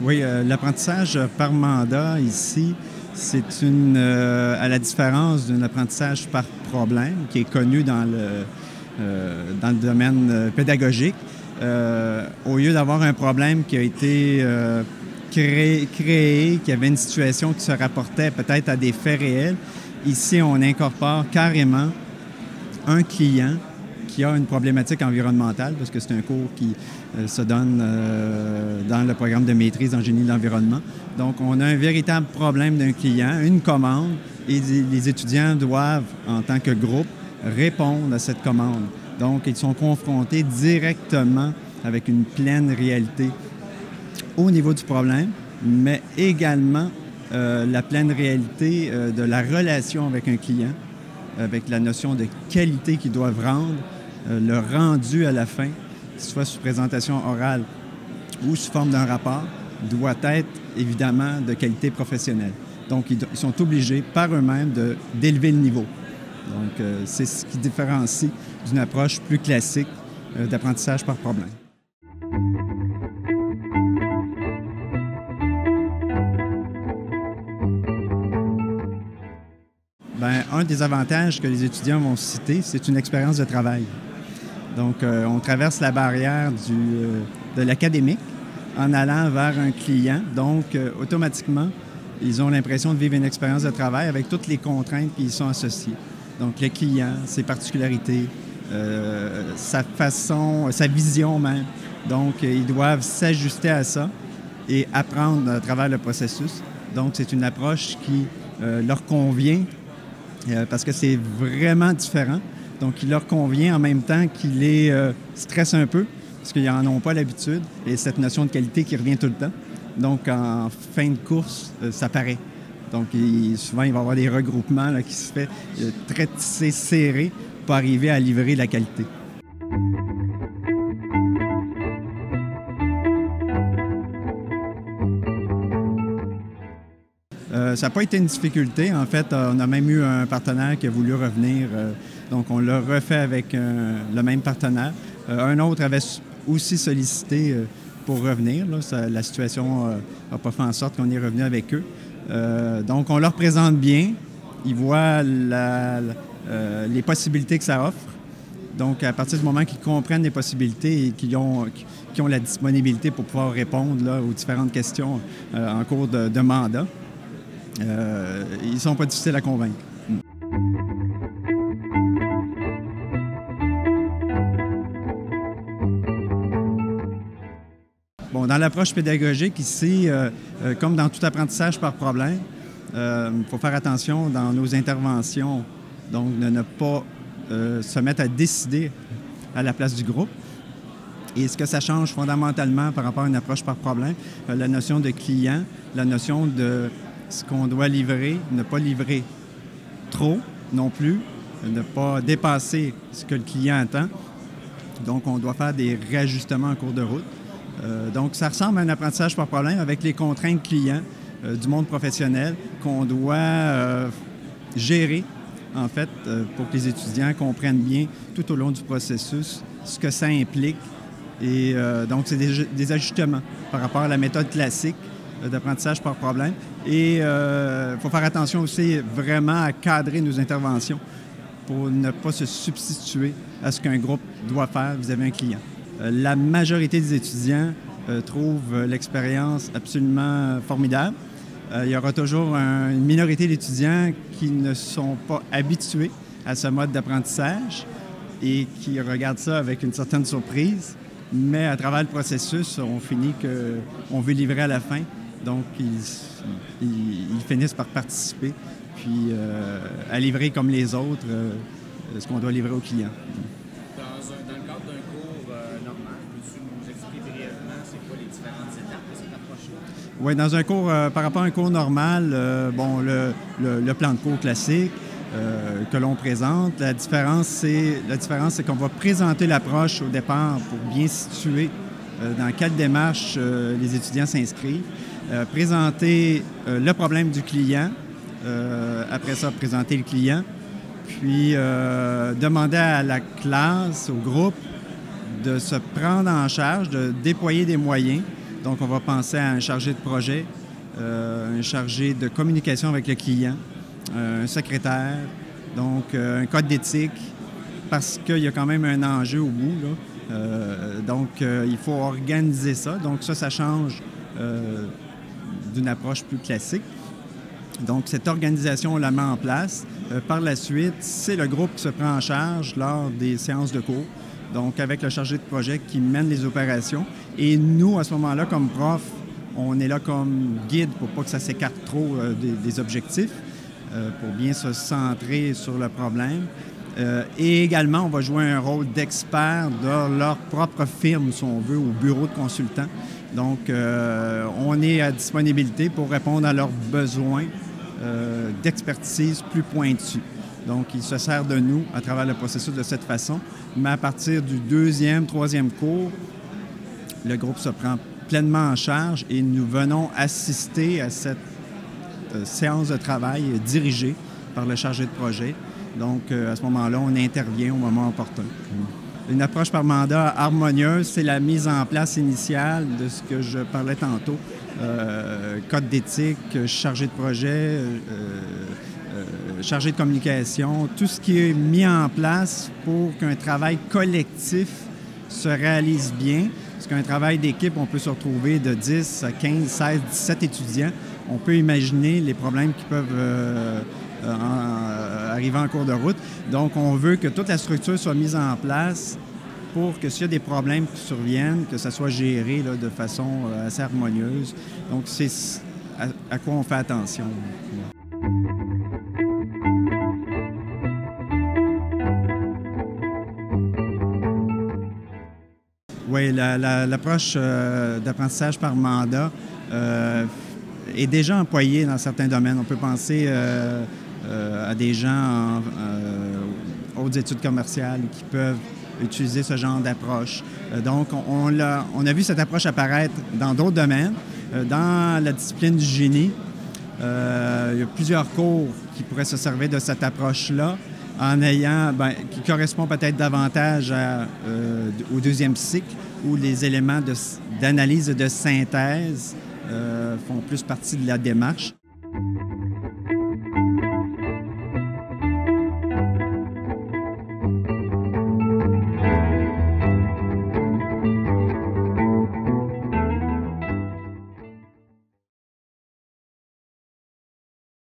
Oui, l'apprentissage par mandat ici, c'est à la différence d'un apprentissage par problème qui est connu dans le domaine pédagogique. Au lieu d'avoir un problème qui a été créé, qui avait une situation qui se rapportait peut-être à des faits réels, ici, on incorpore carrément un client qui a une problématique environnementale, parce que c'est un cours qui se donne dans le programme de maîtrise en génie de l'environnement. Donc, on a un véritable problème d'un client, une commande, et les étudiants doivent, en tant que groupe, répondre à cette commande. Donc, ils sont confrontés directement avec une pleine réalité au niveau du problème, mais également la pleine réalité de la relation avec un client, avec la notion de qualité qu'ils doivent rendre, le rendu à la fin, soit sous présentation orale ou sous forme d'un rapport, doit être évidemment de qualité professionnelle. Donc, ils sont obligés par eux-mêmes d'élever le niveau. Donc, c'est ce qui différencie d'une approche plus classique d'apprentissage par problème. Bien, un des avantages que les étudiants vont citer, c'est une expérience de travail. Donc, on traverse la barrière de l'académique en allant vers un client. Donc, automatiquement, ils ont l'impression de vivre une expérience de travail avec toutes les contraintes qui y sont associées. Donc, le client, ses particularités, sa façon, sa vision même. Donc, ils doivent s'ajuster à ça et apprendre à travers le processus. Donc, c'est une approche qui leur convient parce que c'est vraiment différent. Donc, il leur convient en même temps qu'il les stresse un peu, parce qu'ils n'en ont pas l'habitude, et cette notion de qualité qui revient tout le temps. Donc, en fin de course, ça paraît. Donc, souvent, il va y avoir des regroupements là, qui se fait très tissés, serrés pour arriver à livrer la qualité. Ça n'a pas été une difficulté. En fait, on a même eu un partenaire qui a voulu revenir. Donc, on l'a refait avec le même partenaire. Un autre avait aussi sollicité pour revenir. Là. La situation n'a pas fait en sorte qu'on est revenu avec eux. Donc, on leur présente bien. Ils voient les possibilités que ça offre. Donc, à partir du moment qu'ils comprennent les possibilités et qu'ils ont la disponibilité pour pouvoir répondre là, aux différentes questions en cours de mandat, ils ne sont pas difficiles à convaincre. Bon, dans l'approche pédagogique ici, comme dans tout apprentissage par problème, il faut faire attention dans nos interventions, donc de ne pas se mettre à décider à la place du groupe. Et ce que ça change fondamentalement par rapport à une approche par problème, la notion de client, la notion de ce qu'on doit livrer, ne pas livrer trop non plus, ne pas dépasser ce que le client attend. Donc, on doit faire des réajustements en cours de route. Donc, ça ressemble à un apprentissage par problème avec les contraintes clients du monde professionnel qu'on doit gérer, en fait, pour que les étudiants comprennent bien tout au long du processus ce que ça implique. Et donc, c'est des ajustements par rapport à la méthode classique d'apprentissage par problème. Et il faut faire attention aussi vraiment à cadrer nos interventions pour ne pas se substituer à ce qu'un groupe doit faire vis-à-vis d'un client. La majorité des étudiants trouvent l'expérience absolument formidable. Il y aura toujours une minorité d'étudiants qui ne sont pas habitués à ce mode d'apprentissage et qui regardent ça avec une certaine surprise. Mais à travers le processus, on finit qu'on veut livrer à la fin. Donc, ils finissent par participer, puis à livrer comme les autres ce qu'on doit livrer aux clients. Dans le cadre d'un cours normal, peux-tu nous expliquer brièvement c'est quoi les différentes étapes de cette approche-là? Oui, dans un cours, par rapport à un cours normal, le plan de cours classique que l'on présente, la différence, c'est qu'on va présenter l'approche au départ pour bien situer dans quelle démarche les étudiants s'inscrivent. Présenter le problème du client, après ça, présenter le client, puis demander à la classe, au groupe, de se prendre en charge, de déployer des moyens Donc, on va penser à un chargé de projet, un chargé de communication avec le client, un secrétaire, donc un code d'éthique, parce qu'il y a quand même un enjeu au bout, là. Il faut organiser ça. Donc, ça change d'une approche plus classique. Donc, cette organisation, on la met en place. Par la suite, c'est le groupe qui se prend en charge lors des séances de cours, donc avec le chargé de projet qui mène les opérations. Et nous, à ce moment-là, comme prof, on est là comme guide pour pas que ça s'écarte trop des objectifs, pour bien se centrer sur le problème. Et également, on va jouer un rôle d'expert dans leur propre firme, si on veut, au bureau de consultants. Donc, on est à disponibilité pour répondre à leurs besoins d'expertise plus pointus. Donc, ils se servent de nous à travers le processus de cette façon. Mais à partir du 2e, 3e cours, le groupe se prend pleinement en charge et nous venons assister à cette séance de travail dirigée par le chargé de projet. Donc, à ce moment-là, on intervient au moment opportun. Une approche par mandat harmonieuse, c'est la mise en place initiale de ce que je parlais tantôt. Code d'éthique, chargé de projet, chargé de communication, tout ce qui est mis en place pour qu'un travail collectif se réalise bien. Parce qu'un travail d'équipe, on peut se retrouver de 10 à 15, 16, 17 étudiants. On peut imaginer les problèmes qui peuvent arriver en cours de route. Donc, on veut que toute la structure soit mise en place pour que s'il y a des problèmes qui surviennent, que ça soit géré là, de façon assez harmonieuse. Donc, c'est à quoi on fait attention. Oui, l'approche d'apprentissage par mandat est déjà employée dans certains domaines. On peut penser à des gens en hautes études commerciales qui peuvent utiliser ce genre d'approche. Donc, on a vu cette approche apparaître dans d'autres domaines. Dans la discipline du génie, il y a plusieurs cours qui pourraient se servir de cette approche-là, qui correspond peut-être davantage au 2e cycle, où les éléments d'analyse et de synthèse font plus partie de la démarche.